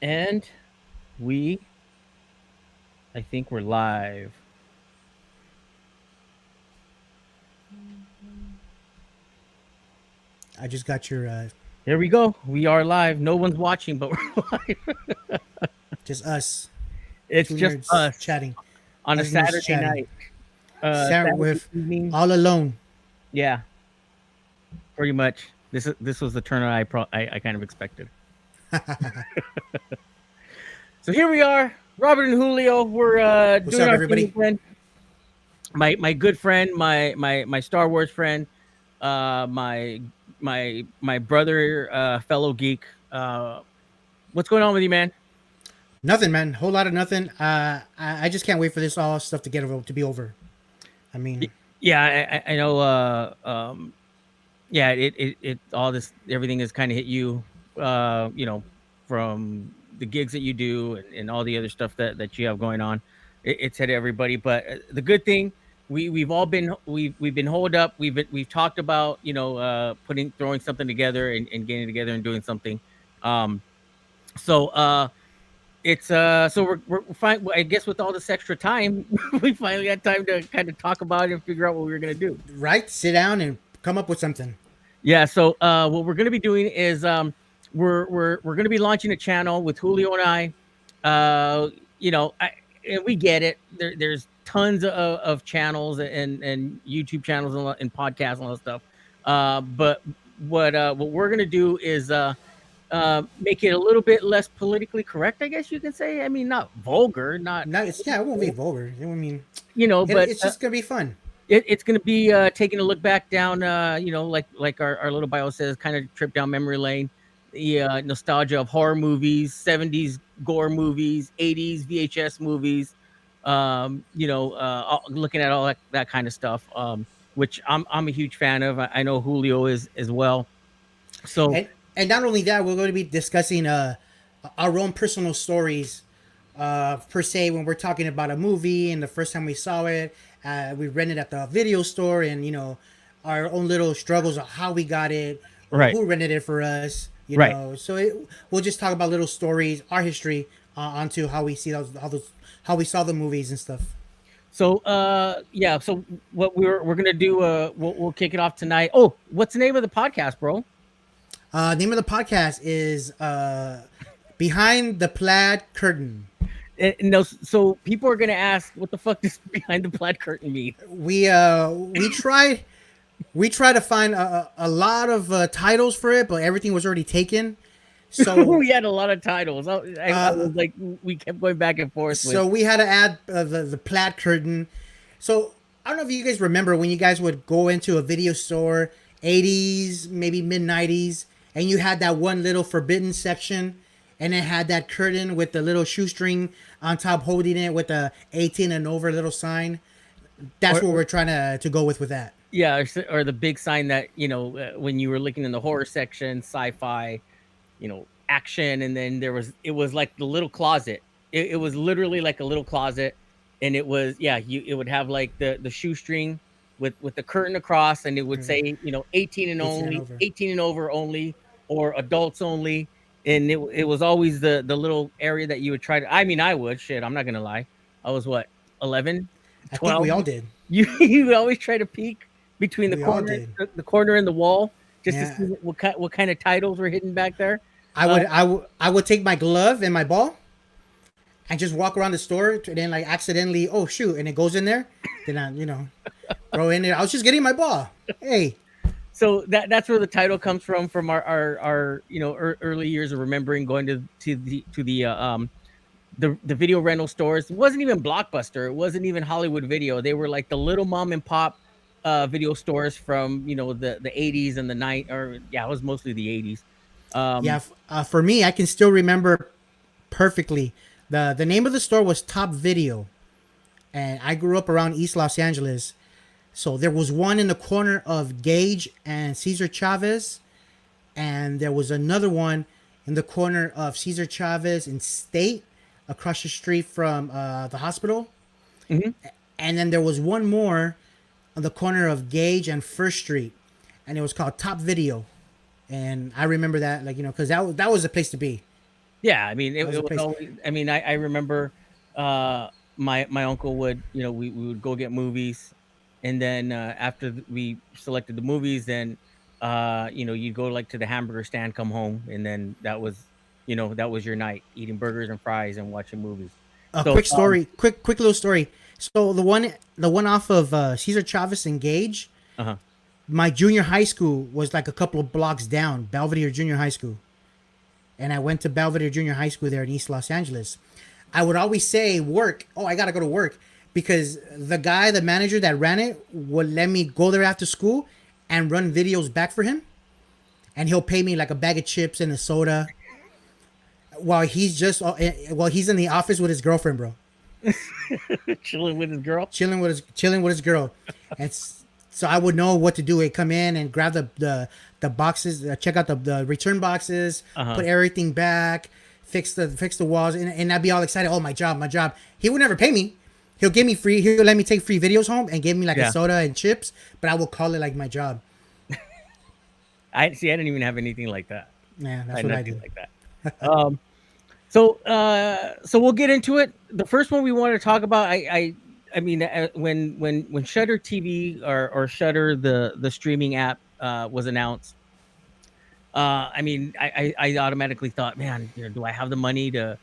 And we, I think we're live. I just got your There we go. We are live. No one's watching, but we're live. just us, It's two just nerds us chatting, on a us nerds Saturday chatting, night. Sat Saturday with evening. all alone. Yeah, pretty much. This was the turn I kind of expected. So here we are, Robert and Julio. We're What's doing up, our thing everybody? again. My good friend, my Star Wars friend, my my brother, fellow geek. What's going on with you, man? Nothing, man. Whole lot of nothing. I just can't wait for this all stuff to get over to be over. I mean, Yeah, I know. Yeah, it all this everything has kind of hit you. From the gigs that you do and all the other stuff that you have going on. It's hit everybody. But the good thing, we've been holed up. We've talked about putting throwing something together and getting together and doing something. Um, so it's so we're fine. I guess with all this extra time, we finally had time to kind of talk about it and figure out what we were gonna do. right? Sit down and come up with something. Yeah. So what we're gonna be doing is we're gonna be launching a channel with Julio and I. Uh, and we get it. There's tons of channels and YouTube channels and podcasts and all that stuff. But what we're gonna do is make it a little bit less politically correct, I guess you can say. I mean, not vulgar, not Not it's yeah, it won't be vulgar. I mean, but it's just gonna be fun. it's going to be taking a look back down, like our little bio says, kind of trip down memory lane, the nostalgia of horror movies, 70s gore movies, 80s VHS movies, looking at all that kind of stuff, which I'm a huge fan of. I know Julio is as well. So, And not only that, we're going to be discussing our own personal stories per se when we're talking about a movie and the first time we saw it. We rented at the video store, and our own little struggles of how we got it or right, who rented it for us. right. We'll just talk about little stories, our history, onto how we see how we saw the movies and stuff. So, yeah. So, what we're gonna do? We'll kick it off tonight. Oh, what's the name of the podcast, bro? Name of the podcast is Behind the Plaid Curtain. No, so people are gonna ask, what the fuck does behind the plaid curtain mean? We tried to find a lot of titles for it, but everything was already taken. So We had a lot of titles. I was like, we kept going back and forth with. so we had to add the plaid curtain. So I don't know if you guys remember when you guys would go into a video store, 80s, maybe mid 90s, and you had that one little forbidden section, and it had that curtain with the little shoestring on top holding it with the 18 and over little sign. That's what or we're trying to go with that. yeah, or the big sign that when you were looking in the horror section, sci-fi, action, and then it was like the little closet. It was literally like a little closet, and it was, yeah, it would have like the shoestring with the curtain across, and it would say 18 and 18 and only, over. 18 and over only, or adults only. And it was always the little area that you would try to, I mean, I would, shit, I'm not gonna lie, I was what, 11, I think 12. we all did. You always try to peek between We all did. the corner and the wall, just to Yeah. see what kind of titles were hidden back there. I uh, would I would take my glove and my ball and just walk around the store and then like accidentally, oh shoot, and it goes in there. Then I throw in there. I was just getting my ball. Hey, so that's where the title comes from our early years of remembering going to the video rental stores. It wasn't even Blockbuster, it wasn't even Hollywood Video. They were like the little mom and pop video stores from the 80s and the night, or yeah, it was mostly the 80s. yeah. um For me, I can still remember perfectly. The name of the store was Top Video, and I grew up around East Los Angeles. So there was one in the corner of Gage and Cesar Chavez, and there was another one in the corner of Cesar Chavez and State, across the street from the hospital. mhm. And then there was one more on the corner of Gage and First Street, and it was called Top Video. And I remember that, like because that was the place to be. Yeah, I mean, That was it the was place. always. I mean, I remember my uncle would, we would go get movies, and then after we selected the movies, then you'd go like to the hamburger stand, come home, and then that was your night, eating burgers and fries and watching movies. A So quick story, quick little story. So the one off of Cesar Chavez and Gage, uh-huh. my junior high school was like a couple of blocks down, Belvedere Junior High School, and I went to Belvedere Junior High School there in East Los Angeles. I would always say work. Oh, I gotta go to work because the manager that ran it, would let me go there after school and run videos back for him, and he'll pay me like a bag of chips and a soda while he's in the office with his girlfriend, bro, Chilling with his girl. chilling with his girl, and so I would know what to do. I come in and grab the boxes, check out the return boxes, Uh-huh. put everything back, fix the walls, and I'd be all excited. Oh, my job, my job. He would never pay me. He'll give me free. He'll let me take free videos home and give me like a Yeah. soda and chips, but I will call it like my job. I see. I didn't even have anything like that. Yeah, I that's had what I nothing did. like that. So we'll get into it. The first one we want to talk about, I mean, when Shudder TV, or Shudder, the streaming app, was announced. I mean, I automatically thought, man, do I have the money to,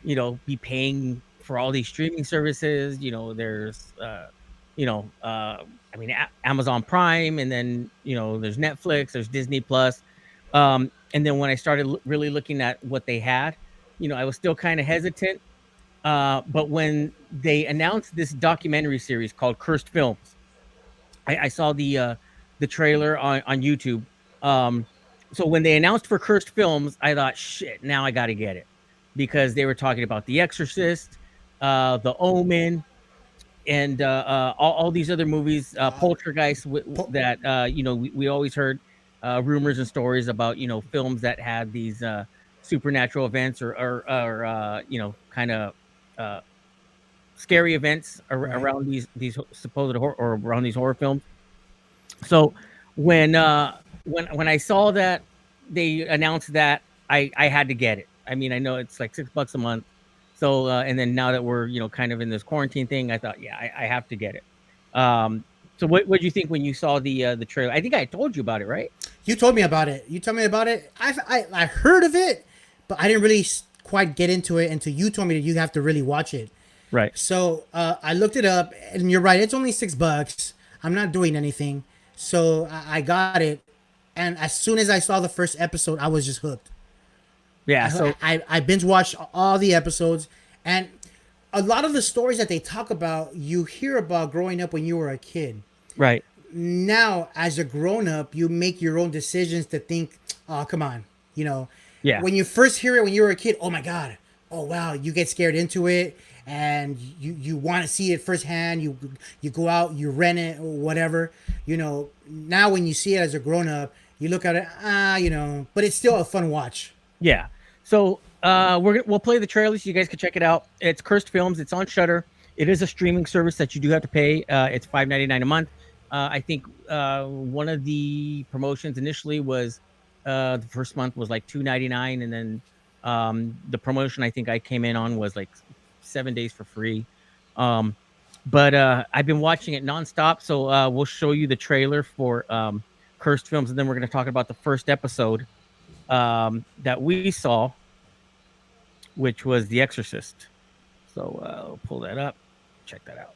be paying for all these streaming services? There's, I mean, Amazon Prime, and then there's Netflix, there's Disney Plus, and then when I started really looking at what they had, I was still kind of hesitant. But when they announced this documentary series called Cursed Films, I saw the trailer on YouTube. Um, so when they announced for Cursed Films, I thought, shit, now I got to get it, because they were talking about The Exorcist, The Omen, and all these other movies, Poltergeist, Po- that we always heard rumors and stories about, films that had these supernatural events, or kind of uh, scary events right. around these supposed horror, or around these horror films. So when when I saw that they announced that, I had to get it. I mean, I know it's like $6 a month. So and then now that we're kind of in this quarantine thing, I thought, yeah, I have to get it. So what did you think when you saw the trailer? I think I told you about it, right? You told me about it. You told me about it. I heard of it, but I didn't really quite get into it until you told me that you have to really watch it. Right. So I looked it up, and you're right. It's only $6. I'm not doing anything, so I got it. And as soon as I saw the first episode, I was just hooked. Yeah. I So I, I binge watched all the episodes, and a lot of the stories that they talk about, you hear about growing up when you were a kid. right. Now, as a grown up, you make your own decisions to think, oh, come on. You know, Yeah. when you first hear it when you were a kid, oh my God, oh wow, you get scared into it, and you want to see it firsthand. You go out, you rent it, or whatever. Now when you see it as a grown up, you look at it, but it's still a fun watch. Yeah. So we'll play the trailer so you guys can check it out. It's Cursed Films. It's on Shudder. It is a streaming service that you do have to pay. It's $5.99 a month. I think one of the promotions initially was the first month was like $2.99, and then the promotion I think I came in on was like 7 days for free. Um, but I've been watching it nonstop. So we'll show you the trailer for Cursed Films, and then we're going to talk about the first episode that we saw, which was The Exorcist. So I'll pull that up. Check that out.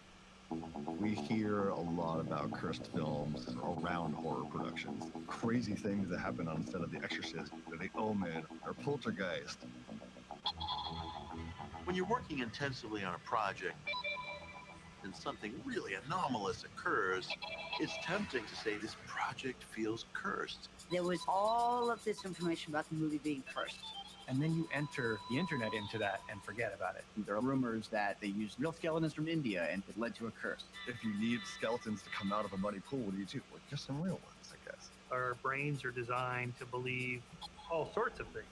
We hear a lot about cursed films around horror productions. Crazy things that happen on set of The Exorcist, or The Omen, or Poltergeist. When you're working intensively on a project and something really anomalous occurs, it's tempting to say this project feels cursed. There was all of this information about the movie being cursed. And then you enter the internet into that and forget about it. There are rumors that they used real skeletons from India and it led to a curse. If you need skeletons to come out of a muddy pool, what do you do? Well, just some real ones, I guess. Our brains are designed to believe all sorts of things,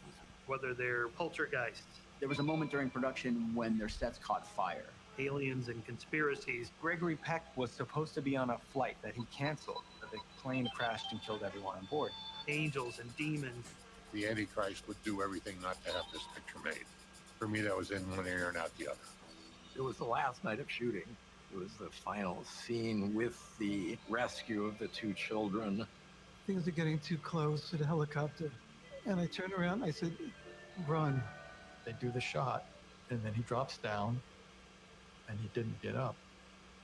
whether they're poltergeists, There was a moment during production when their sets caught fire. aliens, and conspiracies. Gregory Peck was supposed to be on a flight that he canceled, but the plane crashed and killed everyone on board. Angels and demons. the Antichrist would do everything not to have this picture made. For me, that was in one ear and out the other. It was the last night of shooting. It was the final scene with the rescue of the two children. Things are getting too close to the helicopter. And I turn around, I said, run. They do the shot, and then he drops down, and he didn't get up.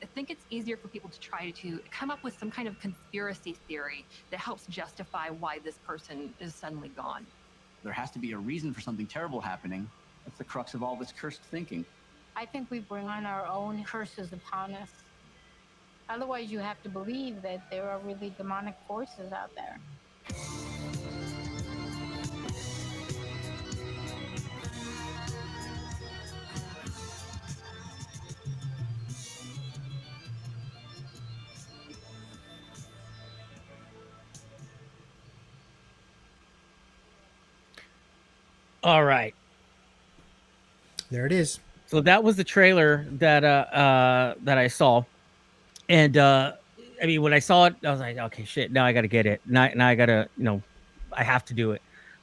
I think it's easier for people to try to come up with some kind of conspiracy theory that helps justify why this person is suddenly gone. There has to be a reason for something terrible happening. That's the crux of all this cursed thinking. I think we bring on our own curses upon us. Otherwise, you have to believe that there are really demonic forces out there. All right. There it is. So that was the trailer that I saw, and I mean, when I saw it, I was like, okay, shit, now I got to get it. Now I got to, I have to do it.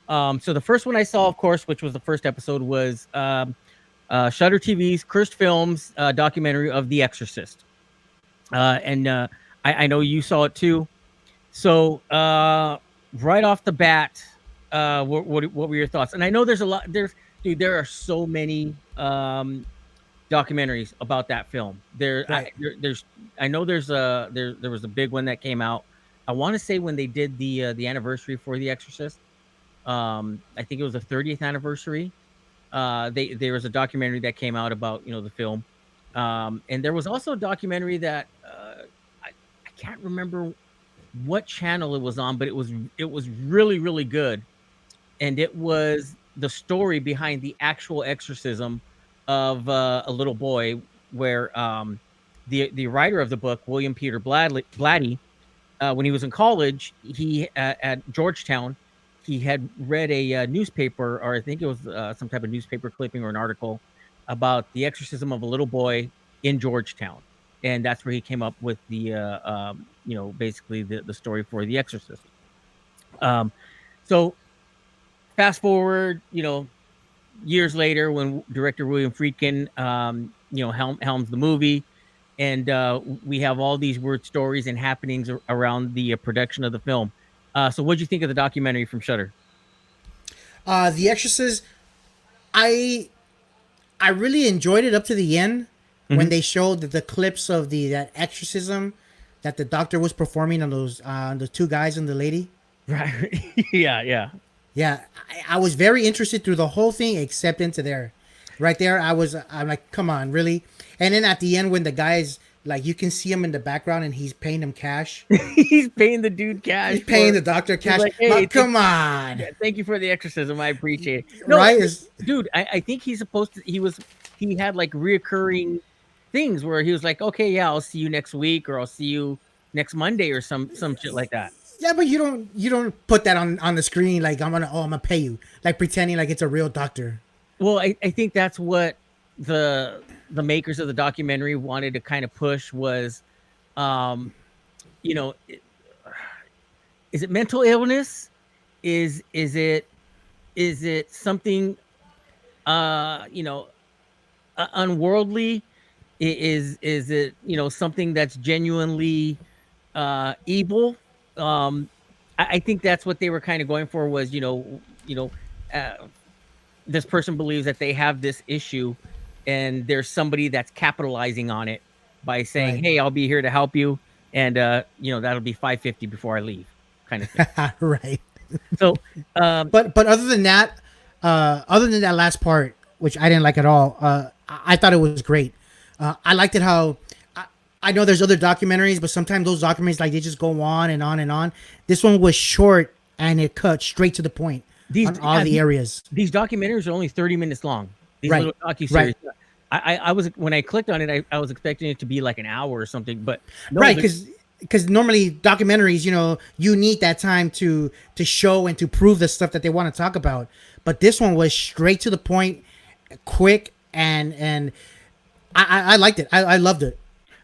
So the first one I saw, of course, which was the first episode, was Shudder TV's Cursed Films documentary of The Exorcist, and I know you saw it too. So right off the bat, what were your thoughts? And I know there's a lot. There are so many documentaries about that film. Right. I know there was a big one that came out. I want to say when they did the anniversary for The Exorcist. I think it was the 30th anniversary. There was a documentary that came out about the film, and there was also a documentary that I can't remember what channel it was on, but it was really, really good, and it was the story behind the actual exorcism of a little boy, where the writer of the book, William Peter Blatty, when he was in college, he at Georgetown, he had read a newspaper, or I think it was some type of newspaper clipping or an article about the exorcism of a little boy in Georgetown, and that's where he came up with the basically the story for The Exorcist. So fast forward, years later, when director William Friedkin, helms the movie, and we have all these weird stories and happenings around the production of the film. So what'd you think of the documentary from Shudder? The Exorcist, I really enjoyed it up to the end when they showed the clips of that exorcism that the doctor was performing on those the two guys and the lady. Right. Yeah. I was very interested through the whole thing except into there. Right there, I'm like, come on, really? And then at the end, when the guys, like, you can see him in the background and he's paying them cash. He's paying the dude cash. He's paying the doctor cash. Like, hey, come on. Yeah, thank you for the exorcism. I appreciate it. No, right? Dude, I think he's supposed to. He had like reoccurring things where he was like, okay, yeah, I'll see you next week, or I'll see you next Monday, or some shit like that. Yeah, but you don't put that on the screen like I'm gonna pay you, like pretending like it's a real doctor. Well, I think that's what the makers of the documentary wanted to kind of push was, is it mental illness? Is it something unworldly? Is it something that's genuinely evil? I think that's what they were kind of going for, was this person believes that they have this issue, and there's somebody that's capitalizing on it by saying, right, hey, I'll be here to help you, and that'll be $550 before I leave, kind of thing. Right. So but other than that last part, which I didn't like at all, I thought it was great. I liked it how I know there's other documentaries, but sometimes those documentaries, like, they just go on and on and on. This one was short and it cut straight to the point on all the areas. These documentaries are only 30 minutes long. These right. little docu-series. Right. I was, when I clicked on it, I was expecting it to be like an hour or something, but no, right, because normally documentaries, you need that time to show and to prove the stuff that they want to talk about. But this one was straight to the point, quick, and I liked it. I loved it.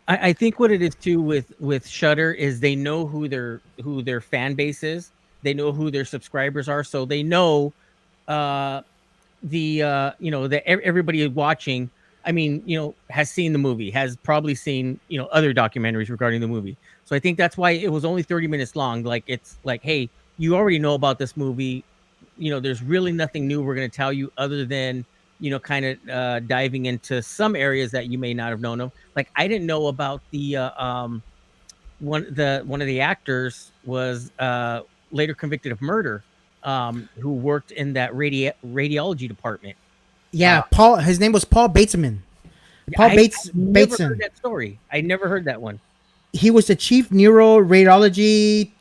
I think what it is too with Shudder is they know who their fan base is. They know who their subscribers are, so they know uh that everybody watching, I mean, has seen the movie, has probably seen, other documentaries regarding the movie. So I think that's why it was only 30 minutes long. Like, it's like, hey, you already know about this movie. There's really nothing new we're going to tell you other than, kind of diving into some areas that you may not have known of. Like, I didn't know about the one of the actors was later convicted of murder, who worked in that radiology department. Yeah, Paul. His name was Paul Bateman. Paul I never heard Bateson. that story. I never heard that one. He was the chief neuroradiology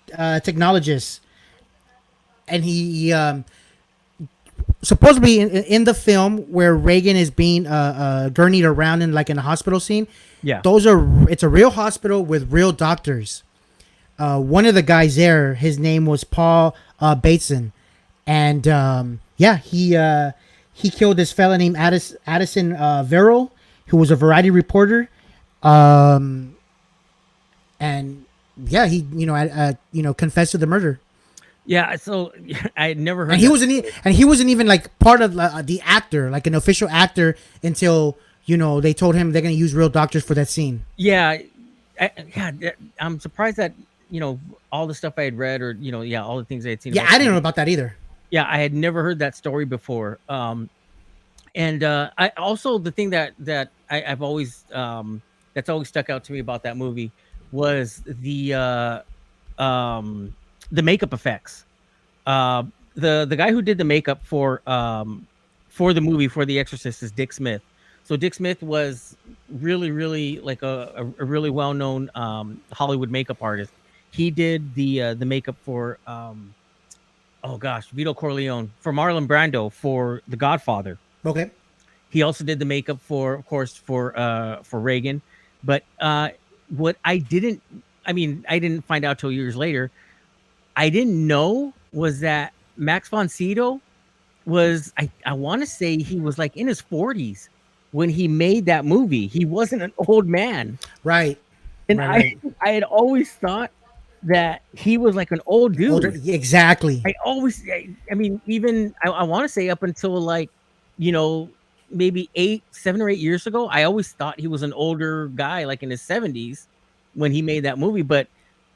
technologist, and he supposedly in the film where Reagan is being gurneyed around in like in a hospital scene. Yeah. It's a real hospital with real doctors. One of the guys there, his name was Paul Bateson, and he killed this fella named Addison Verrill, who was a variety reporter, and yeah, he confessed to the murder. Yeah, so I had never heard. And he wasn't even like part of the actor, like an official actor, until they told him they're gonna use real doctors for that scene. Yeah, I'm surprised that all the stuff I had read, or all the things I had seen. Yeah, I didn't know about that either. Yeah, I had never heard that story before. And I also, the thing that I've always that's always stuck out to me about that movie was the makeup effects. The guy who did the makeup for the movie for The Exorcist is Dick Smith. So Dick Smith was really like a really well known Hollywood makeup artist. He did the makeup for oh gosh, Vito Corleone, for Marlon Brando for The Godfather. Okay. He also did the makeup for, of course, for Reagan. But what I didn't find out till years later. I didn't know was that Max von Sydow was, I want to say he was like in his 40s when he made that movie. He wasn't an old man. Right. And right. I had always thought that he was like an old dude. Exactly. I mean, even I want to say up until like, maybe 7 or 8 years ago, I always thought he was an older guy, like in his 70s when he made that movie. But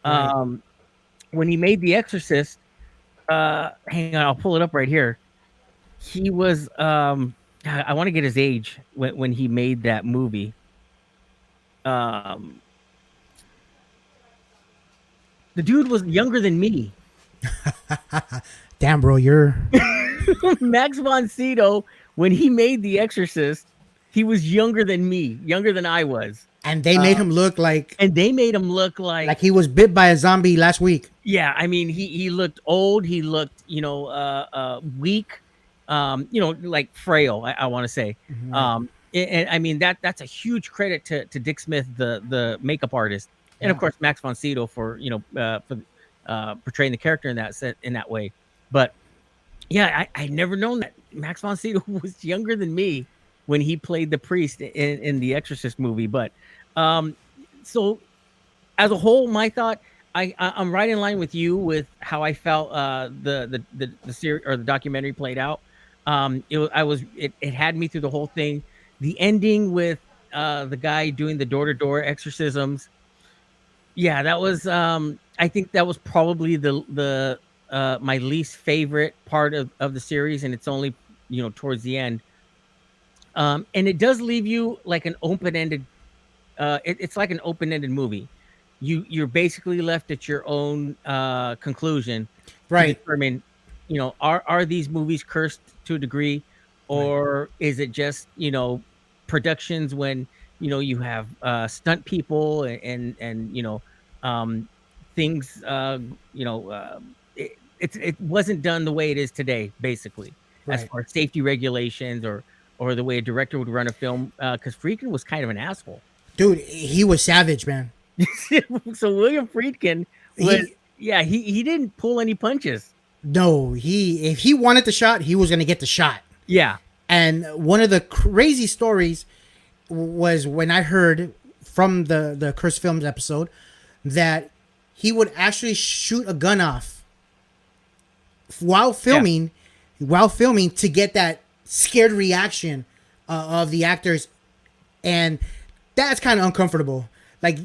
when he made The Exorcist, hang on, I'll pull it up right here. He was I want to get his age when he made that movie. The dude was younger than me. Damn, bro, you're Max von Sydow, when he made The Exorcist, he was younger than me, younger than I was. And they made him look like like he was bit by a zombie last week. Yeah, I mean, he looked old. He looked, weak. Like frail. I want to say. Mm-hmm. And I mean that's a huge credit to Dick Smith, the makeup artist, and of course Max von Sydow for portraying the character in that way. But yeah, I never known that Max von Sydow was younger than me when he played the priest in the Exorcist movie. But so as a whole, my thought, I'm right in line with you with how I felt the series or the documentary played out. It had me through the whole thing. The ending with the guy doing the door-to-door exorcisms. Yeah, that was I think that was probably the my least favorite part of the series, and it's only towards the end. And it does leave you like an open-ended. It's like an open-ended movie. You're basically left at your own conclusion, right? To determine, are these movies cursed to a degree, or is it just productions when you have stunt people and things it wasn't done the way it is today, basically, as far as safety regulations or the way a director would run a film, because Friedkin was kind of an asshole. Dude, he was savage, man. So William Friedkin was, he didn't pull any punches. No, if he wanted the shot, he was gonna get the shot. Yeah. And one of the crazy stories was when I heard from the Cursed Films episode that he would actually shoot a gun off while filming, while filming to get that scared reaction of the actors, and that's kind of uncomfortable. Like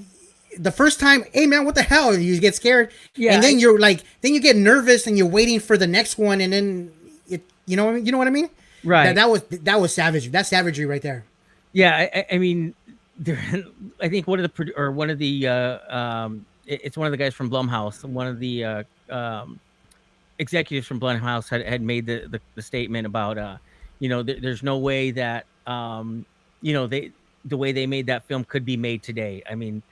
the first time, hey man, what the hell? You get scared, Yeah, and then you're like, then you get nervous, and you're waiting for the next one, and then it, you know what I mean? right. That was savage. That's savagery right there. Yeah, I mean, there, I think one of the it's one of the guys from Blumhouse, one of the executives from Blumhouse had made the statement about there's no way that they the way they made that film could be made today. I mean,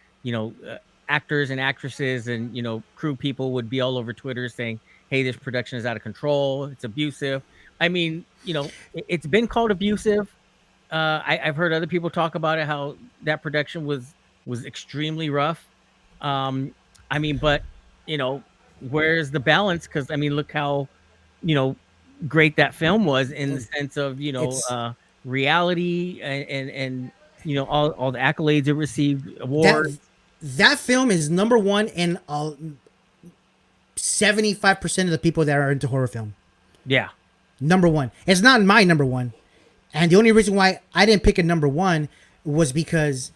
actors and actresses and crew people would be all over Twitter saying, "Hey, this production is out of control. It's abusive." I mean, it's been called abusive. I've heard other people talk about it, how that production was extremely rough. I mean, but you know, where's the balance? Because I mean, look how you know great that film was in the sense of It's reality and all the accolades it received, that awards. that film is number one in 75% of the people that are into horror film. Yeah, Number one. It's not my number one, and the only reason why I didn't pick a number one was because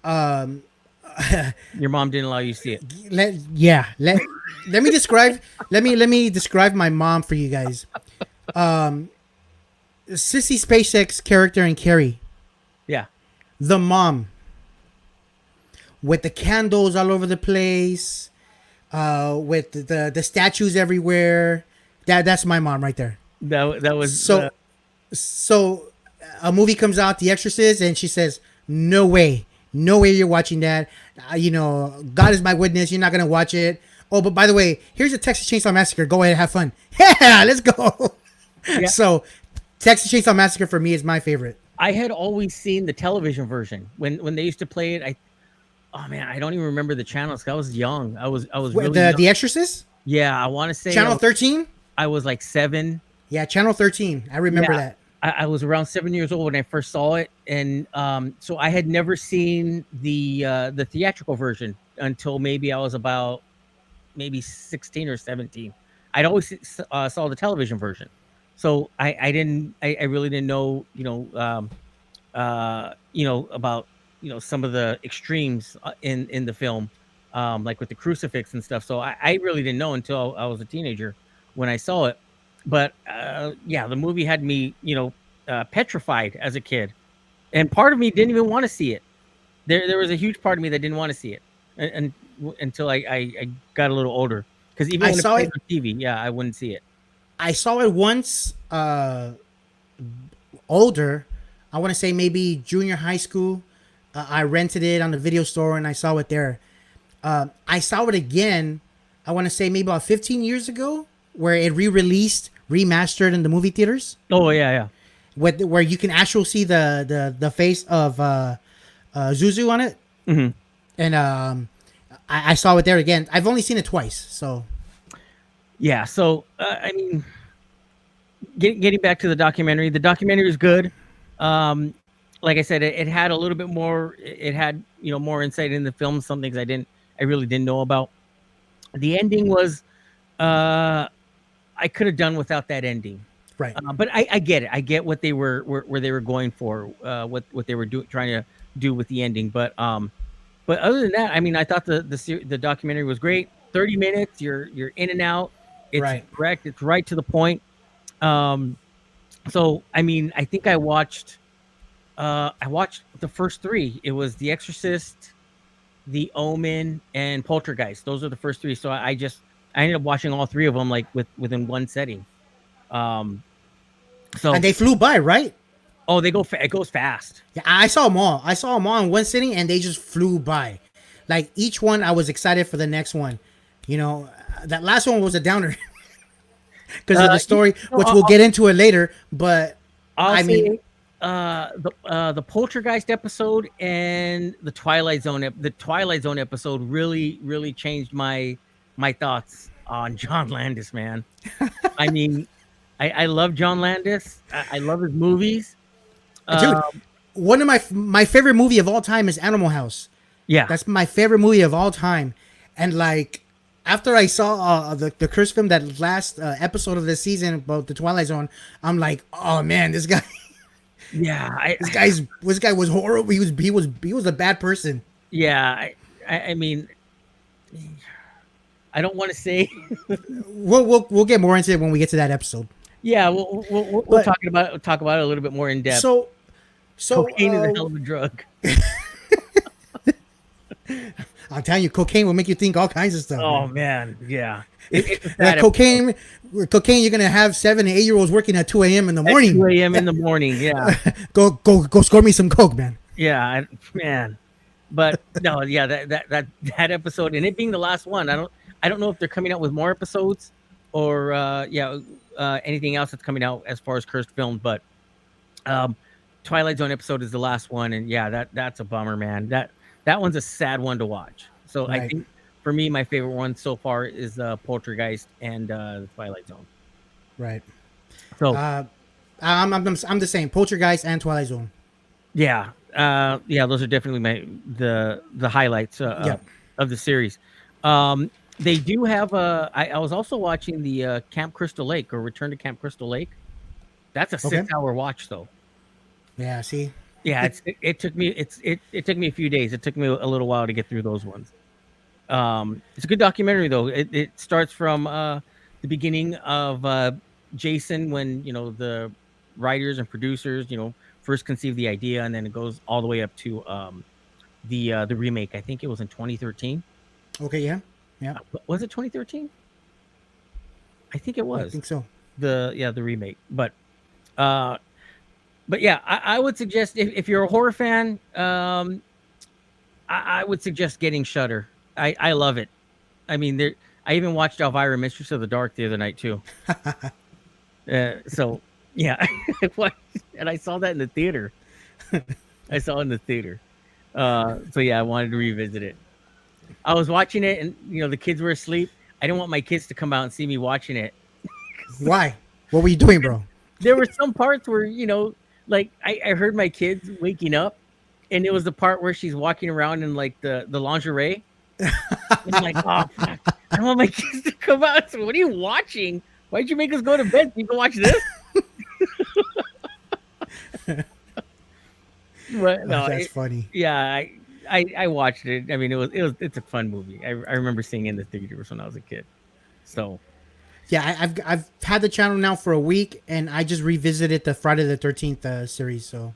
um, your mom didn't allow you to see it. let me describe let me describe my mom for you guys. Sissy Spacek's character in Carrie, Yeah, the mom, with the candles all over the place, with the statues everywhere. That's my mom right there. that was So a movie comes out, The Exorcist, and she says, "No way, no way, you're watching that. God is my witness. You're not gonna watch it. Oh, but by the way, here's a Texas Chainsaw Massacre. Go ahead, have fun. Yeah, let's go." Yeah. So, Texas Chainsaw Massacre for me is my favorite. I had always seen the television version when they used to play it. Oh man, I don't even remember the channels. 'Cause I was young. I was really young. The Exorcist, Yeah, I want to say Channel 13. I was like 7. Yeah, Channel 13. I remember Yeah, that. I was around 7 years old when I first saw it, and so I had never seen the theatrical version until maybe I was about maybe 16 or 17. I'd always saw the television version, so I really didn't know about some of the extremes in the film, like with the crucifix and stuff. So I really didn't know until I was a teenager when I saw it. But yeah, the movie had me petrified as a kid, and part of me didn't even want to see it. There was a huge part of me that didn't want to see it, until I got a little older. Because even I when it saw played it. on TV, yeah, I wouldn't see it. I saw it once. Older. I want to say maybe junior high school. I rented it on the video store and I saw it there. I saw it again. I want to say maybe about 15 years ago, where it re-released, remastered in the movie theaters, Oh yeah, where you can actually see the face of Zuzu on it. yeah. Hmm. And I saw it there again. I've only seen it twice, so Yeah. So I mean, getting back to the documentary is good. Um, like I said, it had a little bit more. It had more insight in the film. Some things I really didn't know about. The ending was, I could have done without that ending. right. But I get it. I get what they were where they were going for. What they were trying to do with the ending. But other than that, I mean, I thought the documentary was great. 30 minutes. You're in and out. It's Right. correct. It's right to the point. Um, so I mean, I think I watched the first 3. It was The Exorcist, The Omen, and Poltergeist. Those are the first 3. So I ended up watching all 3 of them like within one setting. Um, so And they flew by, right? oh, it goes fast. Yeah, I saw them all. I saw them all in one sitting, and they just flew by. Like each one, I was excited for the next one. That last one was a downer because of the story, which we'll get into it later. But I'll I mean, say the Poltergeist episode and the Twilight Zone episode really changed my thoughts on John Landis, man. I mean, I love John Landis. I love his movies. dude, one of my favorite movie of all time is Animal House. Yeah, That's my favorite movie of all time, and like after I saw the Curse film, that last episode of the season about the Twilight Zone, I'm like, oh man, this guy, Yeah, this guy was horrible. He was a bad person. yeah, I mean, I don't want to say. We'll get more into it when we get to that episode. Yeah, we'll But talk about it a little bit more in depth. so so Cocaine is a hell of a drug. I'm telling you, cocaine will make you think all kinds of stuff. Oh man. man, yeah. Like cocaine, you're gonna have 7 and 8 year olds working at 2 a.m. in the morning. 2 a.m. in the morning. Yeah, go score me some coke, man. yeah, man. But no, yeah, that episode, and it being the last one, I don't know if they're coming out with more episodes or anything else that's coming out as far as Cursed Films, but Twilight Zone episode is the last one, and yeah, that's a bummer, man. That one's a sad one to watch. So I Right. think for me, my favorite one so far is Poltergeist and the Twilight Zone. Right. So I'm the same. Poltergeist and Twilight Zone. yeah, those are definitely the highlights Yep. of the series. They do have I was also watching the Camp Crystal Lake or Return to Camp Crystal Lake. That's a Okay. 6-hour watch though. Yeah. See. Yeah, it took me it took me a few days. It took me a little while to get through those ones. It's a good documentary though. It starts from the beginning of Jason when the writers and producers first conceived the idea, and then it goes all the way up to the remake. I think it was in 2013. Okay. Yeah. Yeah. Was it 2013? I think it was. I think so. The remake, but yeah, I would suggest if you're a horror fan, I would suggest getting Shudder. I love it. I mean, I even watched Elvira, Mistress of the Dark, the other night too. So yeah, and I saw that in the theater. I saw it in the theater. So yeah, I wanted to revisit it. I was watching it, and the kids were asleep. I didn't want my kids to come out and see me watching it. Why? What were you doing, bro? There were some parts where like I heard my kids waking up, and it was the part where she's walking around in like the lingerie. I'm like, oh fuck! I don't want my kids to come out. So what are you watching? Why'd you make us go to bed so you can watch this? But no, That's funny. Yeah, I watched it. I mean, it's a fun movie. I remember seeing it in the theaters when I was a kid. So Yeah, I've had the channel now for a week, and I just revisited the Friday the 13th series. So.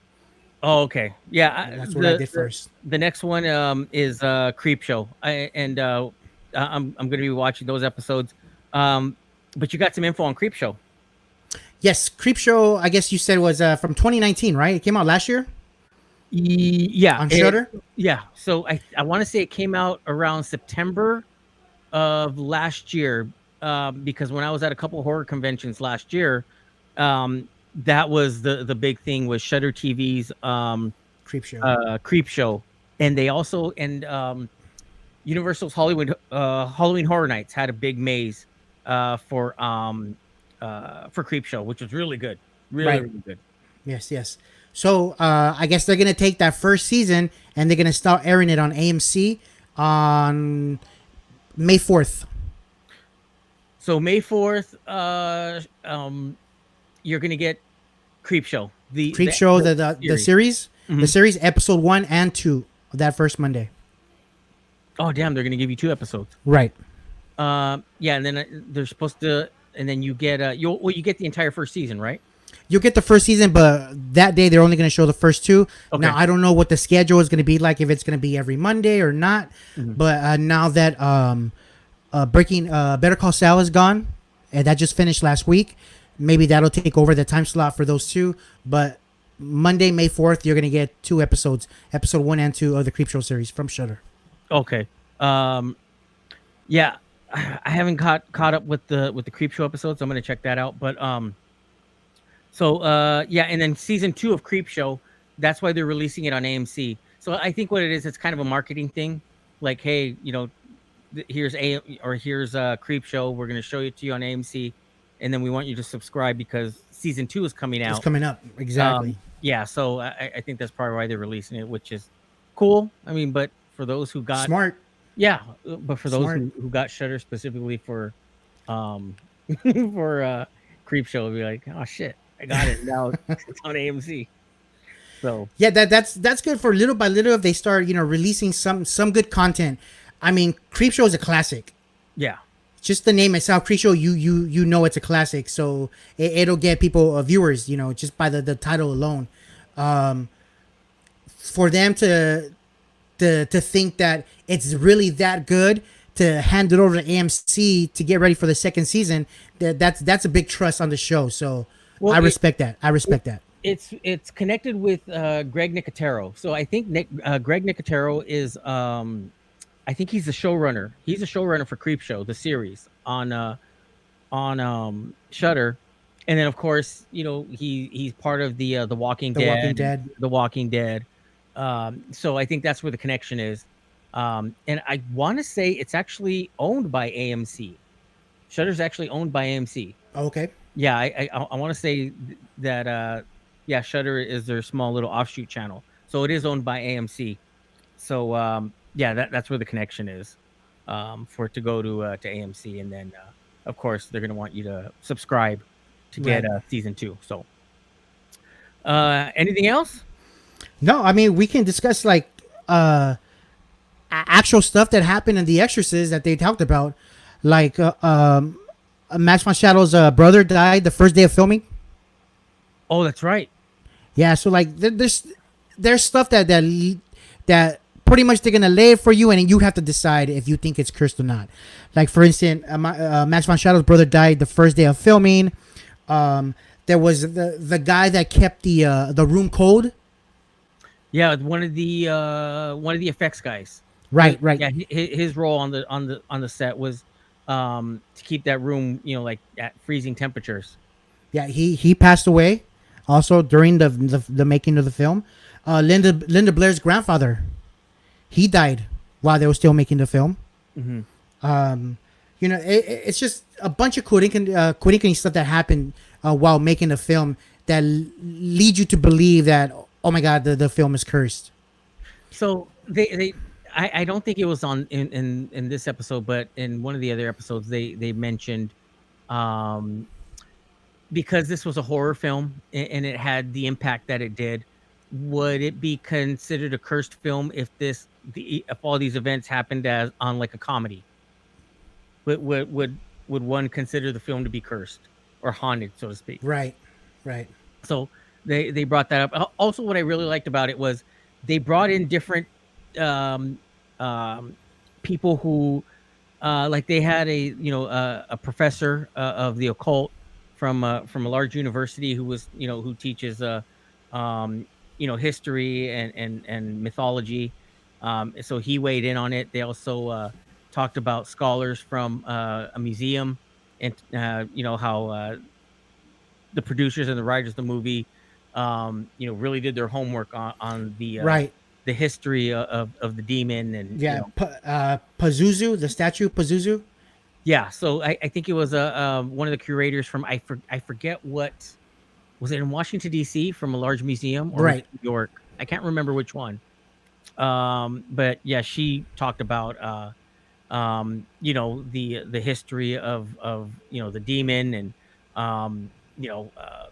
oh, okay. Yeah, That's what I did first. The next one is Creep Show. I'm going to be watching those episodes. But you got some info on Creep Show. Yes, Creep Show. I guess you said was from 2019, right? It came out last year. Yeah, On Shudder. Yeah. So I want to say it came out around September of last year, because when I was at a couple horror conventions last year, that was the big thing was Shudder TV's Creep Show. And they also Universal's Halloween Horror Nights had a big maze for Creep Show, which was really good, really good. Yes. So I guess they're gonna take that first season and they're gonna start airing it on AMC on May 4th. So May 4th, you're gonna get Creep Show. The series, Mhm. the series episode 1 and 2 of that first Monday. Oh damn, they're gonna give you 2 episodes. Right. Yeah, and then they're supposed to, and then you get you get the entire first season, right? You'll get the first season, but that day they're only going to show the first 2. Okay. Now I don't know what the schedule is going to be like, if it's going to be every Monday or not. Mhm. But now that Better Call Saul is gone, and that just finished last week, maybe that'll take over the time slot for those 2. But Monday, May 4th, you're going to get 2 episodes, episode 1 and 2 of the Creep Show series from Shudder. Okay. Yeah, I haven't caught up with the Creep Show episodes. So I'm gonna check that out. But yeah, and then season 2 of Creep Show, that's why they're releasing it on AMC. So I think what it is, it's kind of a marketing thing. Like, hey, here's Creep Show. We're gonna show it to you on AMC, and then we want you to subscribe because season 2 is coming out. It's coming up, exactly. Yeah, so I think that's probably why they're releasing it, which is cool. I mean, but for those who got Smart. Yeah, but for those Smart. who got Shudder specifically for um for Creep Show, will be like, oh shit, I got it now. It's on AMC. So Yeah, that's good for little by little. If they start, releasing some good content. I mean, Creepshow is a classic. yeah, Just the name itself, Creepshow, you know it's a classic. So it'll get people viewers, just by the title alone. Um, for them to think that it's really that good to hand it over to AMC to get ready for the second season, that's a big trust on the show. So well, I respect that. I it respect that. it's connected with Greg Nicotero. So I think Greg Nicotero is I think he's the showrunner. He's a showrunner for Creep Show, the series on Shudder, and then of course he's part of the Walking The Walking Dead and Dead. the Walking Dead. So I think that's where the connection is. And I want to say it's actually owned by AMC. Shudder's actually owned by AMC. Okay. Yeah, I want to say that yeah, Shudder is their small little offshoot channel, so it is owned by AMC. So yeah, that's where the connection is, for it to go to AMC, and then of course they're gonna want you to subscribe to get Right. season 2. So anything else? No, I mean we can discuss like actual stuff that happened in The Exorcist that they talked about, like Max von Shadow's brother died the first day of filming. Oh, that's right. Yeah, so like there's stuff that pretty much they're gonna lay it for you, and you have to decide if you think it's cursed or not. Like for instance, Max von Shadow's brother died the first day of filming. There was the guy that kept the room cold. Yeah, one of the effects guys. Right, right. Yeah, his role on the set was to keep that room, like at freezing temperatures. Yeah, he passed away also during the making of the film. Linda Blair's grandfather, he died while they were still making the film. Mm-hmm. It's just a bunch of coinkling stuff that happened while making the film that lead you to believe that, oh my god, the film is cursed. So I don't think it was on in this episode, but in one of the other episodes they mentioned, um because this was a horror film and it had the impact that it did, would it be considered a cursed film if if all these events happened as on like a comedy? Would one consider the film to be cursed or haunted, so to speak? Right, right. So they brought that up. Also, what I really liked about it was they brought in different um, um, people who, like they had a professor of the occult from a large university who was who teaches um, history and mythology. So he weighed in on it. They also talked about scholars from a museum, and how the producers and the writers of the movie, really did their homework on Right. the history of the demon, and Yeah, Pazuzu, the statue Pazuzu. yeah. So I think it was one of the curators from I forget what was it, in Washington D.C., from a large museum, or was Right. it New York? I can't remember which one. But yeah, she talked about the history of the demon, and um, you know uh,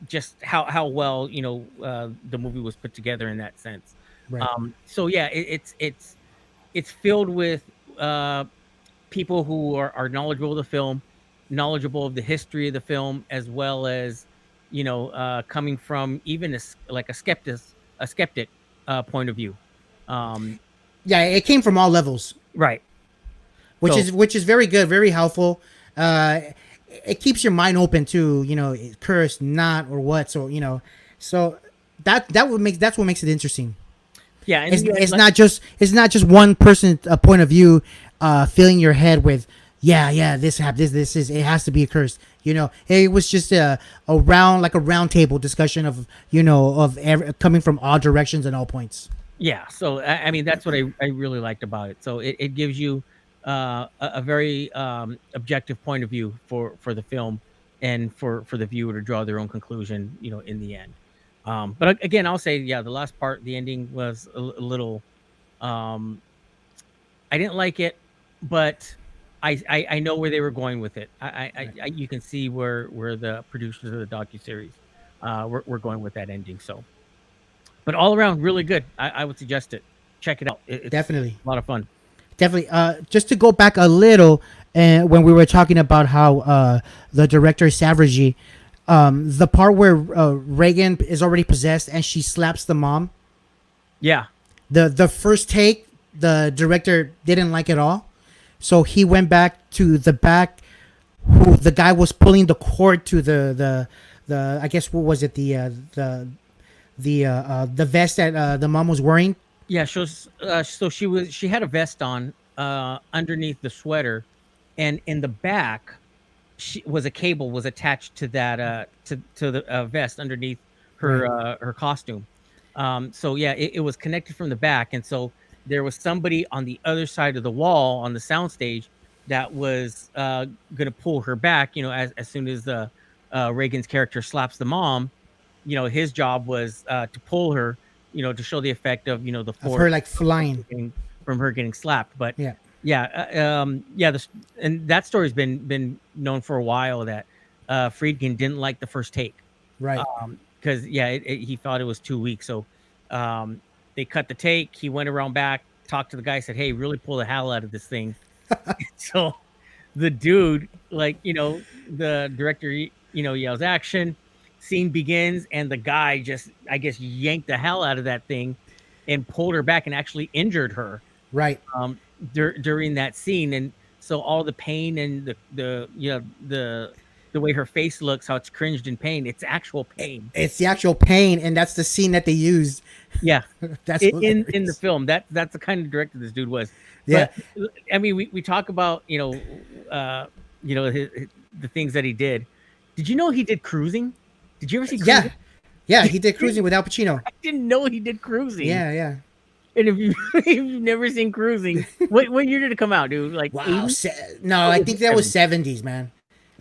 just how well the movie was put together in that sense. Right. So yeah, it's filled with people who are knowledgeable of the film, knowledgeable of the history of the film, as well as coming from even like a skeptic point of view. Um, Yeah, it came from all levels, right. which So is very good, very helpful. Uh, it keeps your mind open to cursed, not or what. So so that's what makes it interesting. yeah, and It's then you had, it's not just one person point of view, filling your head with this happened, this is, it has to be a curse. It was just a round table discussion of coming from all directions and all points. yeah. So I mean, that's what I really liked about it. So it gives you a very objective point of view for the film, and for the viewer to draw their own conclusion, in the end. But again, I'll say, yeah, the last part, the ending was a little, um, I didn't like it, but I know where they were going with it. You can see where the producers of the docu-series were going with that ending. So, but all around really good. I would suggest it. Check it out. It's Definitely. a lot of fun. Definitely. Just to go back a little, when we were talking about how the director Savagery, the part where Reagan is already possessed and she slaps the mom. Yeah. The first take, the director didn't like at all, so he went back to the back. Who the guy was pulling the cord to the I guess what was it the vest that the mom was wearing. Yeah, so she had a vest on underneath the sweater, and in the back, she was a cable was attached to that to the vest underneath her her costume. So yeah, it was connected from the back, and so there was somebody on the other side of the wall on the soundstage that was gonna pull her back. You know, as soon as the Reagan's character slaps the mom, you know, his job was to pull her, you know, to show the effect of, you know, the Of force her like flying. from her getting slapped. But Yeah. yeah, yeah, and that story's been known for a while that Friedkin didn't like the first take, Right. because yeah, he thought it was too weak. So they cut the take. He went around back, talked to the guy, said, "Hey, really pull the hell out of this thing." So the dude, like, you know, the director, you know, yells action, scene begins, and the guy just, I guess, yanked the hell out of that thing and pulled her back and actually injured her Right. during that scene. And so all the pain and the you know the way her face looks, how it's cringed in pain, it's actual pain. It's the actual pain, and that's the scene that they used. Yeah. That's in the film. That's the kind of director this dude was. Yeah. But I mean, we talk about, you know, the things that he did. Did you know he did Cruising? Did you ever see Cruising? Yeah. Yeah, he did Cruising with Al Pacino. I didn't know he did Cruising. Yeah, yeah. And if you if you've never seen Cruising, what year did it come out, dude? Like, Wow. 80s? No, I think that was 70s, man.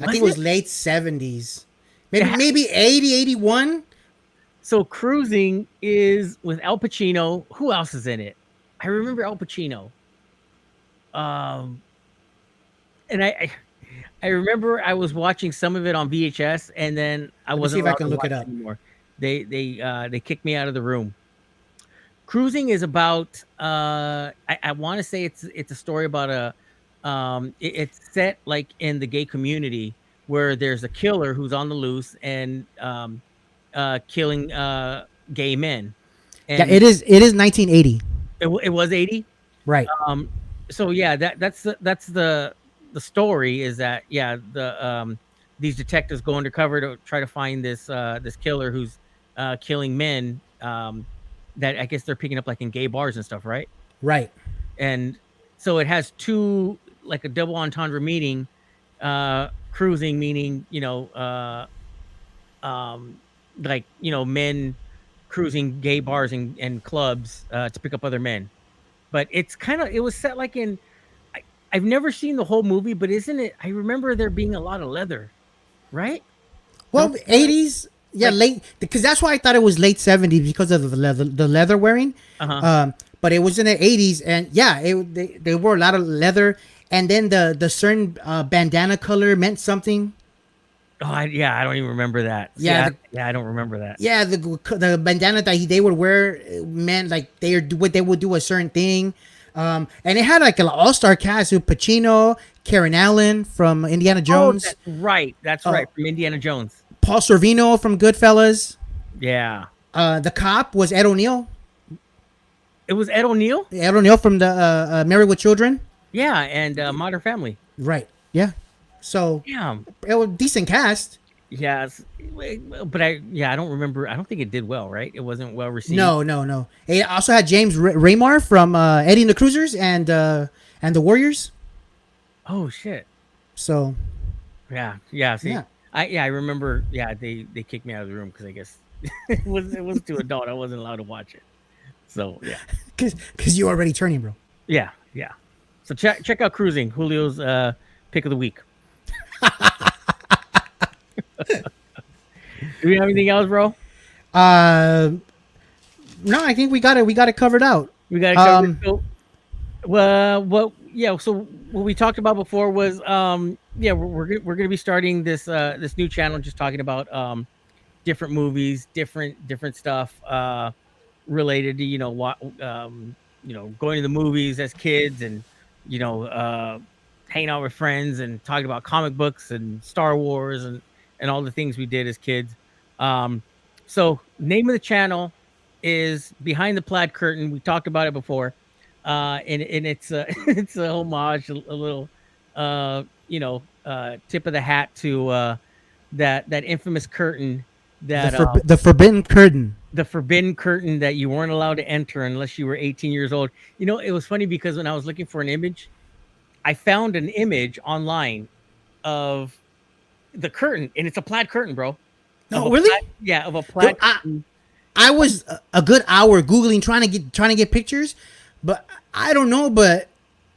I think it was late 70s. Maybe 80, 81. So Cruising is with Al Pacino. Who else is in it? I remember Al Pacino. And I remember I was watching some of it on VHS, and then I Let me wasn't see if I allowed can to look watch it up. anymore. They kicked me out of the room. Cruising is about I want to say it's a story about it's set like in the gay community where there's a killer who's on the loose and killing gay men. Yeah, And it is 1980. it was 80. Right. So yeah, that's the story is that, yeah, the these detectives go undercover to try to find this this killer who's killing men, that I guess they're picking up like in gay bars and stuff, right? Right. And so it has two, like a double entendre meaning. Cruising meaning, you know, like, you know, men cruising gay bars and clubs to pick up other men. But it's kind of, it was set like in, I've never seen the whole movie, but isn't it, I remember there being a lot of leather, right? Well, 80s, yeah, like, late, because that's why I thought it was late 70s because of the leather wearing. But it was in the 80s, and yeah, they wore a lot of leather, and then the certain bandana color meant something. Oh, yeah, I don't even remember that. Yeah, yeah, I don't remember that. Yeah, the bandana that they would wear meant like they would do a certain thing. And it had like an all-star cast with Pacino, Karen Allen from Indiana Jones. Oh, that's right, from Indiana Jones. Paul Sorvino from Goodfellas. Yeah. The cop was Ed O'Neill. It was Ed O'Neill? Ed O'Neill from the Married with Children. Yeah, and Modern Family. Right. Yeah. So yeah, it was a decent cast. Yeah, but I don't remember. I don't think it did well, right? It wasn't well received. No. It also had James Raymar from Eddie and the Cruisers and the Warriors. Oh shit. So. Yeah. See, yeah. I remember. Yeah, they kicked me out of the room because I guess it was too adult. I wasn't allowed to watch it. So yeah. Because you already turning, bro. Yeah. So check out Cruising, Julio's pick of the week. Do we have anything else, bro? No, I think we got it. We got it covered out. We got it covered. Well, yeah. So what we talked about before was, yeah, we're gonna be starting this new channel, just talking about different movies, different stuff related to what going to the movies as kids, and you know hanging out with friends and talking about comic books and Star Wars and all the things we did as kids. Um, so name of the channel is Behind the Plaid Curtain. We talked about it before, and it's it's a homage, a little tip of the hat to that infamous curtain that The forbidden curtain. the forbidden curtain that you weren't allowed to enter unless you were 18 years old. It was funny because when I was looking for an image, I found an image online of the curtain, and it's a plaid curtain, bro. Of No, a really? plaid, yeah, of a Dude, plaid curtain. I was a good hour googling trying to get pictures, but I don't know. But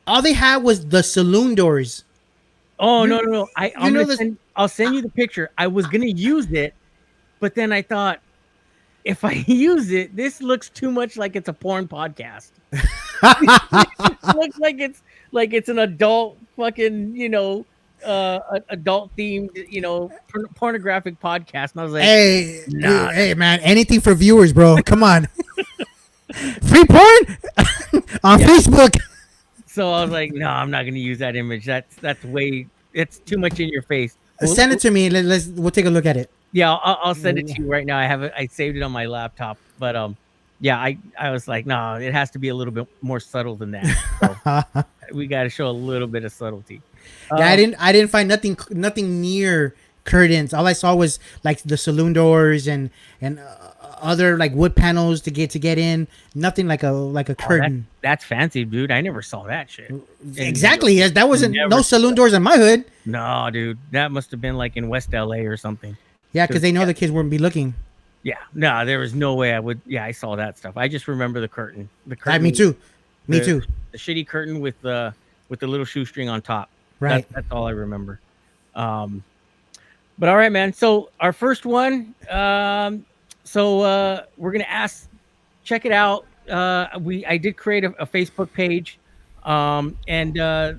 all they had was the saloon doors. Oh no, You no, no! you know this? I'll send you the picture. I was gonna use it, but then I thought if I use it, this looks too much like it's a porn podcast. It looks like it's an adult fucking, adult themed, pornographic podcast. And I was like, Hey, nah. hey, man! Anything for viewers, bro. Come on, free porn on Yeah. Facebook. So I was like, no, I'm not gonna use that image. That's way it's too much in your face. Send it to me. We'll take a look at it. Yeah, I'll send it to you right now. I have it. I saved it on my laptop, but yeah, I was like, no, it has to be a little bit more subtle than that. So we got to show a little bit of subtlety. Yeah, I didn't find nothing near curtains. All I saw was like the saloon doors and other like wood panels to get in. Nothing like a curtain. That's fancy, dude. I never saw that shit. Exactly. Yes, that wasn't Never no saloon doors in my hood. No, dude, that must have been like in West LA or something. Yeah, because they know the kids wouldn't be looking. Yeah, no, there was no way I would. Yeah, I saw that stuff. I just remember the curtain. The curtain. Me too. Me the, too. The shitty curtain with the little shoestring on top. Right. That's all I remember. But all right, man. So our first one. We're gonna check it out. I did create a Facebook page, and there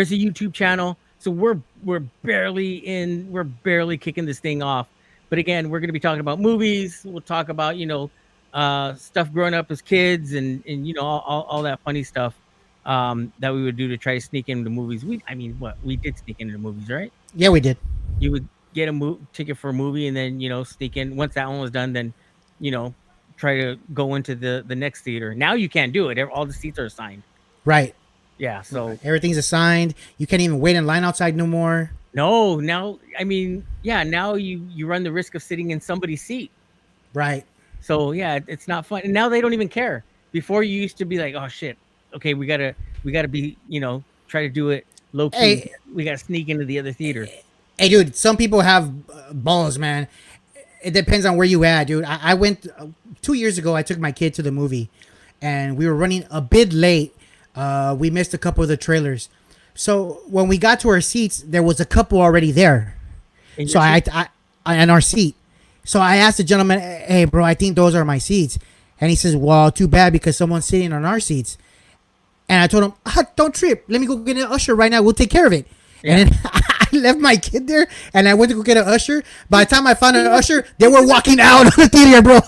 is a YouTube channel. So we're barely kicking this thing off. But again, we're going to be talking about movies. We'll talk about stuff growing up as kids, and all that funny stuff that we would do to try to sneak into movies. We did sneak into movies, right? Yeah, we did. You would get a ticket for a movie, and then sneak in. Once that one was done, then try to go into the next theater. Now you can't do it. All the seats are assigned. Right. Yeah, so everything's assigned. You can't even wait in line outside no more. No, now now you run the risk of sitting in somebody's seat. Right. So yeah, it's not fun. And now they don't even care. Before you used to be like, oh shit, okay, we gotta be try to do it low key. Hey, we gotta sneak into the other theater. Hey, dude, some people have balls, man. It depends on where you at, dude. I went 2 years ago. I took my kid to the movie, and we were running a bit late. We missed a couple of the trailers. So when we got to our seats, there was a couple already there. So I in our seat. So I asked the gentleman, "Hey, bro, I think those are my seats." And he says, "Well, too bad because someone's sitting on our seats." And I told him, "Don't trip. Let me go get an usher right now. We'll take care of it." Yeah. And then I left my kid there, and I went to go get an usher. By the time I found an usher, they were walking out of the theater, bro.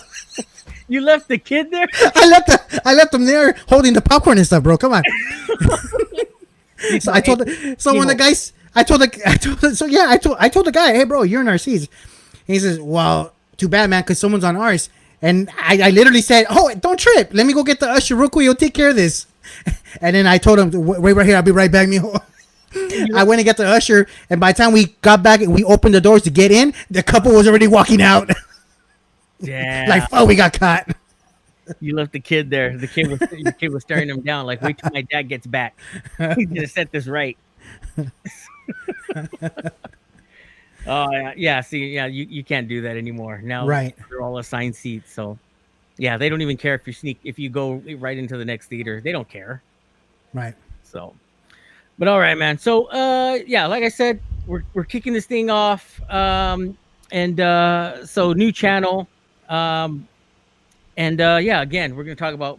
You left the kid there? I left them there holding the popcorn and stuff, bro. Come on. So I told the guy, "Hey, bro, you're in our seats." And he says, "Well, too bad, man, because someone's on ours." And I literally said, "Oh, don't trip. Let me go get the usher real quick. You'll take care of this." And then I told him, "Wait right here. I'll be right back, mijo." I went and got the usher, and by the time we got back and we opened the doors to get in, the couple was already walking out. Yeah. Like, oh, we got caught. You left the kid there. The kid was staring him down. Like, wait till my dad gets back. He's gonna set this right. Oh yeah. See, yeah, you can't do that anymore. Now right. They're all assigned seats. So yeah, they don't even care if you go right into the next theater. They don't care. Right. So, but all right, man. So yeah, like I said, we're kicking this thing off. So new channel. Yeah, again, we're going to talk about,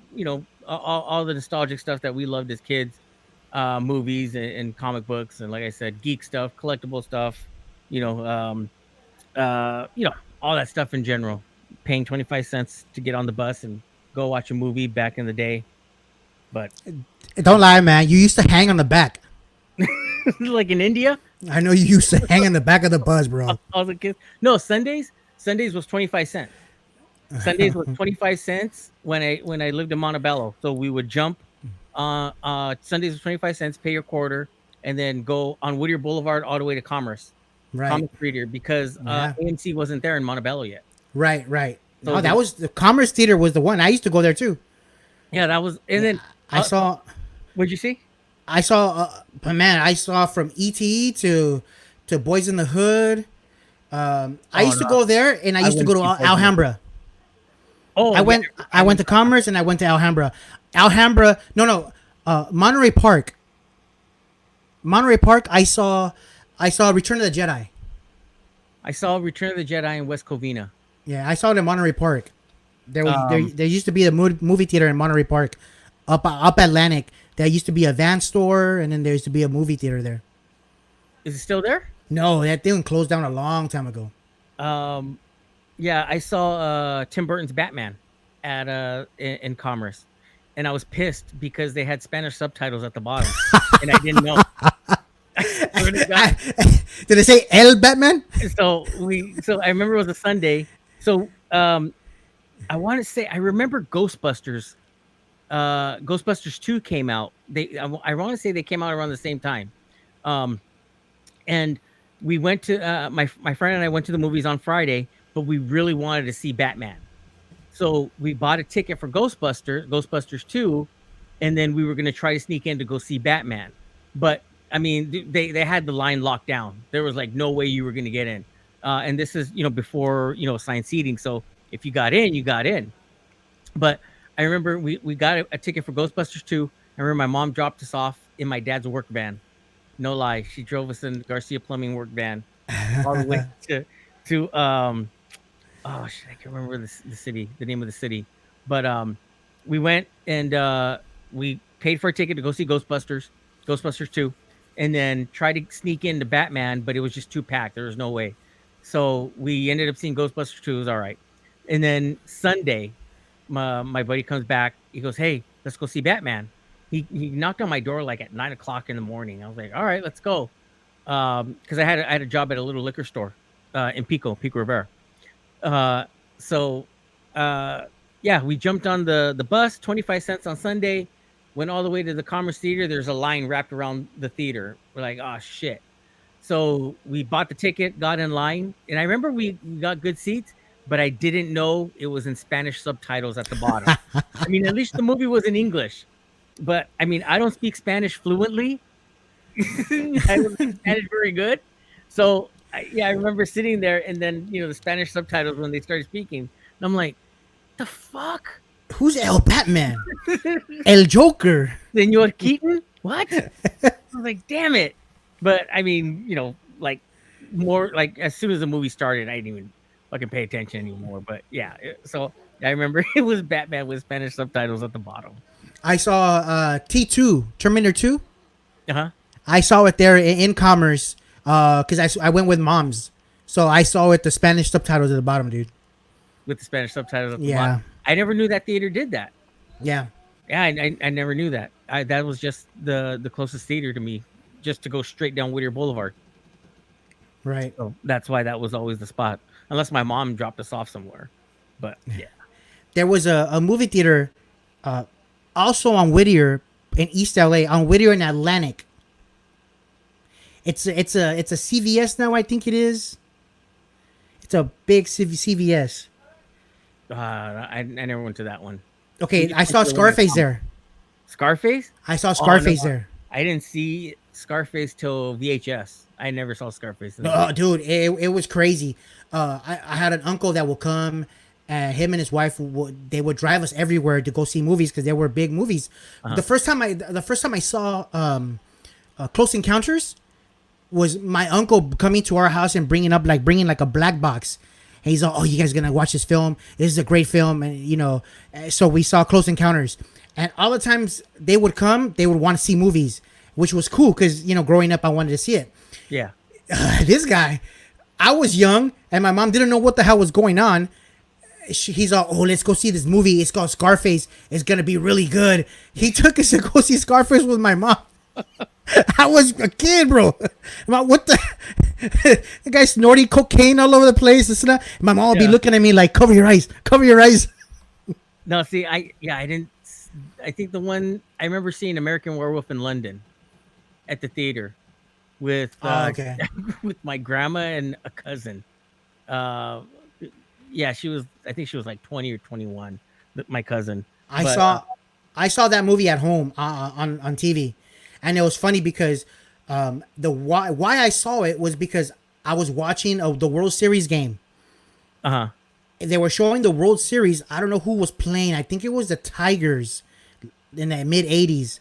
all the nostalgic stuff that we loved as kids, movies and comic books, and like I said, geek stuff, collectible stuff. You know, you know, all that stuff in general. Paying 25 cents to get on the bus and go watch a movie back in the day, but Don't lie, man. You used to hang on the back. like in India, I know you used to hang on the back of the bus, bro. all the kids. No, Sundays was 25 cents. Sundays was 25 cents when I lived in Montebello. So we would jump. Sundays was 25 cents. Pay your quarter, and then go on Whittier Boulevard all the way to Commerce. Right. Commerce Theater, because Yeah. AMC wasn't there in Montebello yet. Right. So Oh, that was the Commerce Theater was the one. I used to go there too. Yeah, that was. And then I saw. What'd you see? I saw. But man, I saw from ETE to Boys in the Hood. I used to go there, and I used to go to Alhambra. Oh, I went to Commerce, and I went to Alhambra. No. Monterey Park. I saw Return of the Jedi. I saw Return of the Jedi in West Covina. Yeah, I saw it in Monterey Park. There used to be a movie theater in Monterey Park, up Atlantic. There used to be a van store, and then there used to be a movie theater there. Is it still there? No, that thing closed down a long time ago. Yeah, I saw Tim Burton's Batman at in Commerce, and I was pissed because they had Spanish subtitles at the bottom, and I didn't know. Did it say El Batman? So I remember it was a Sunday. So I want to say I remember Ghostbusters. Ghostbusters 2 came out. I want to say they came out around the same time. And we went to my friend and I went to the movies on Friday, but we really wanted to see Batman. So we bought a ticket for Ghostbusters 2, and then we were going to try to sneak in to go see Batman. But I mean, they had the line locked down. There was like no way you were going to get in. And this is, before, assigned seating. So if you got in, you got in. But I remember we got a ticket for Ghostbusters 2. I remember my mom dropped us off in my dad's work van. No lie. She drove us in Garcia Plumbing work van all the way to oh shit, I can't remember the name of the city. But we went and we paid for a ticket to go see Ghostbusters 2, and then tried to sneak into Batman, but it was just too packed. There was no way. So we ended up seeing Ghostbusters 2. It was all right. And then Sunday, my buddy comes back. He goes, "Hey, let's go see Batman." He knocked on my door like at 9 o'clock in the morning. I was like, "All right, let's go," because I had a job at a little liquor store in Pico Rivera. Yeah, we jumped on the bus, 25 cents on Sunday, went all the way to the Commerce Theater. There's a line wrapped around the theater. We're like, "Oh shit." So we bought the ticket, got in line, and I remember we got good seats, but I didn't know it was in Spanish subtitles at the bottom. I mean, at least the movie was in English, but I mean, I don't speak Spanish fluently. I don't speak Spanish very good. So I remember sitting there, and then, the Spanish subtitles when they started speaking, and I'm like, the fuck? Who's El Batman? El Joker. Senor Keaton? What? I was like, damn it. But I mean, like more like as soon as the movie started, I didn't even fucking pay attention anymore. But yeah, so I remember it was Batman with Spanish subtitles at the bottom. I saw T2, Terminator 2. Uh-huh. I saw it there in Commerce because I went with moms. So I saw it, the Spanish subtitles at the bottom, dude. With the Spanish subtitles at the bottom. I never knew that theater did that. Yeah. Yeah, I never knew that. That was just the closest theater to me, just to go straight down Whittier Boulevard. Right. So that's why that was always the spot. Unless my mom dropped us off somewhere. But yeah. There was a movie theater also on Whittier in East LA, on Whittier and Atlantic. It's a CVS now, I think it is. It's a big CVS. I never went to that one. Okay, I saw Scarface there. Scarface? I saw Scarface there. I didn't see Scarface till VHS. I never saw Scarface. No, dude, it was crazy. I had an uncle that would come, and him and his wife would drive us everywhere to go see movies because they were big movies. Uh-huh. The first time I saw Close Encounters was my uncle coming to our house and bringing like a black box. And he's like, "Oh, you guys gonna watch this film? This is a great film." And so we saw Close Encounters. And all the times they would come, they would want to see movies, which was cool because growing up, I wanted to see it. Yeah. This guy, I was young, and my mom didn't know what the hell was going on. He's all, oh, let's go see this movie. It's called Scarface. It's gonna be really good. He took us to go see Scarface with my mom. I was a kid, bro. What the? The guy snorting cocaine all over the place. This and that. My mom would be looking at me like, cover your eyes, cover your eyes. No, see, I didn't. I think the one I remember seeing American Werewolf in London at the theater with Okay. with my grandma and a cousin. Uh, yeah, she was. I think she was like 20 or 21. My cousin. I But, saw, I saw that movie at home on TV, and it was funny because the why I saw it was because I was watching the World Series game. Uh-huh. They were showing the World Series. I don't know who was playing. I think it was the Tigers in the mid '80s.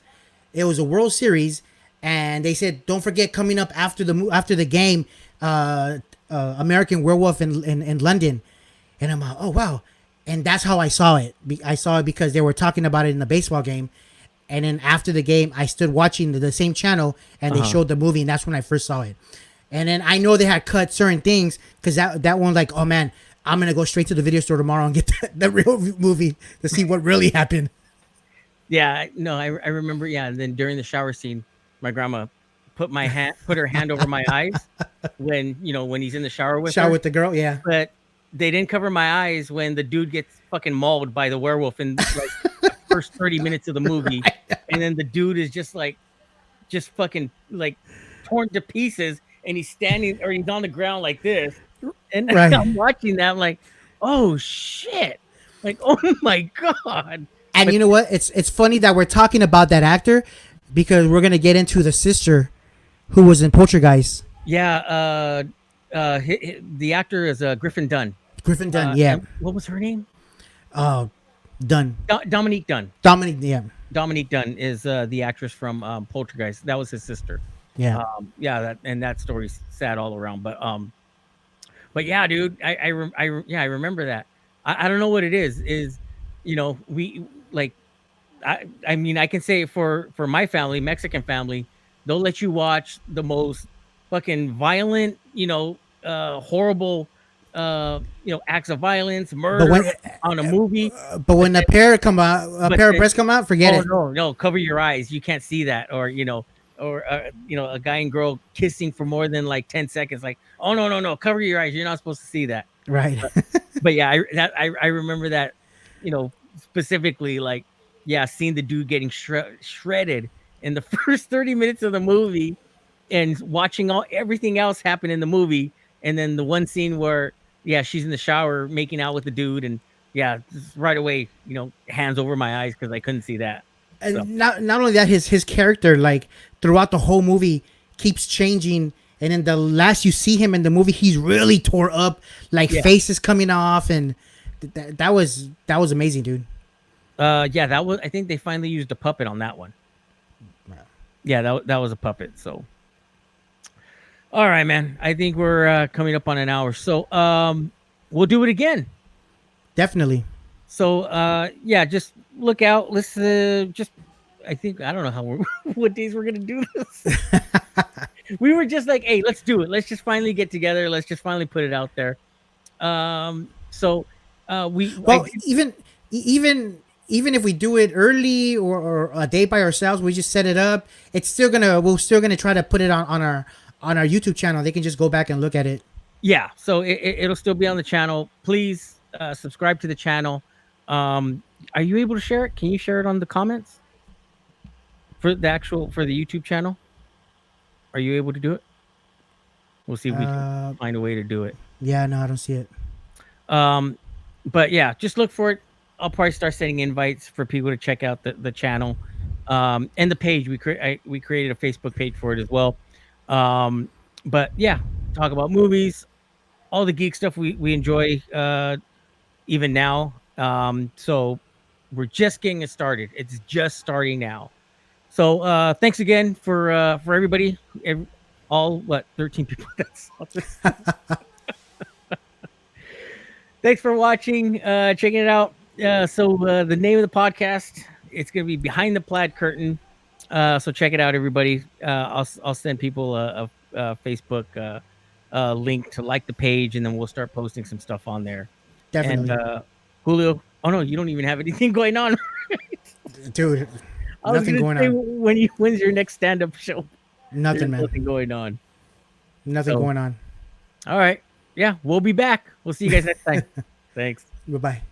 It was a World Series, and they said, "Don't forget coming up after the game, American Werewolf in London." And I'm like, "Oh wow!" And that's how I saw it. I saw it because they were talking about it in the baseball game, and then after the game, I stood watching the same channel, and they showed the movie, and that's when I first saw it. And then I know they had cut certain things because that one, like, oh man, I'm gonna go straight to the video store tomorrow and get the real movie to see what really happened. Yeah, no, I remember. Yeah, and then during the shower scene, my grandma put her hand over my eyes when he's in the shower with Shower her. with the girl, yeah. But they didn't cover my eyes when the dude gets fucking mauled by the werewolf in like the first 30 minutes of the movie, and then the dude is just fucking like torn to pieces, and he's on the ground like this, and Right. I'm watching that, I'm like, oh shit, like, oh my god. And you know what? It's funny that we're talking about that actor because we're gonna get into the sister who was in Poltergeist. Yeah, the actor is Griffin Dunn. Griffin Dunn, yeah. What was her name? Oh, Dunn. Dominique Dunn. Dominic, yeah. Dominique Dunn is the actress from Poltergeist. That was his sister. Yeah. That story's sad all around. But yeah, dude, I remember that. I don't know what it is. We like, I mean, I can say for my family, Mexican family, they'll let you watch the most fucking violent, horrible, acts of violence, murder on a movie. But when a pair of breasts come out, forget it. No, cover your eyes. You can't see that, or a guy and girl kissing for more than like 10 seconds. Like, oh no, cover your eyes. You're not supposed to see that. Right. But yeah, I remember that, specifically, like, yeah, seeing the dude getting shredded in the first 30 minutes of the movie, and watching everything else happen in the movie, and then the one scene where, yeah, she's in the shower making out with the dude, and yeah, just right away, hands over my eyes because I couldn't see that. And So, not only that, his character, like, throughout the whole movie keeps changing, and in the last you see him in the movie, he's really tore up, like faces coming off, and that was amazing, dude. yeah, that was. I think they finally used a puppet on that one. Yeah, that was a puppet. So, all right, man. I think we're coming up on an hour, so we'll do it again. Definitely. So, yeah, just look out. Let's I don't know what days we're gonna do this. We were just like, hey, let's do it. Let's just finally get together. Let's just finally put it out there. Even if we do it early or a day by ourselves, we just set it up. We're still gonna try to put it on our YouTube channel. They can just go back and look at it. Yeah, so it'll still be on the channel. Please subscribe to the channel. Are you able to share it? Can you share it on the comments for the YouTube channel? Are you able to do it? We'll see if we can find a way to do it. Yeah, no, I don't see it. But yeah, just look for it. I'll probably start sending invites for people to check out the channel, and the page. We created a Facebook page for it as well. But yeah, talk about movies, all the geek stuff we enjoy, even now. So we're just getting it started. It's just starting now. So thanks again for everybody, all 13 people that saw this. Thanks for watching, checking it out. So the name of the podcast it's gonna be behind the plaid curtain. So check it out, everybody. I'll send people a Facebook link to like the page, and then we'll start posting some stuff on there. And Definitely, Julio, oh no, you don't even have anything going on. dude. I was Nothing gonna going say, on. when's your next stand up show? Nothing, There's man. nothing going on. Nothing So, going on. all right, yeah, we'll be back. We'll see you guys next time. Thanks. Bye bye.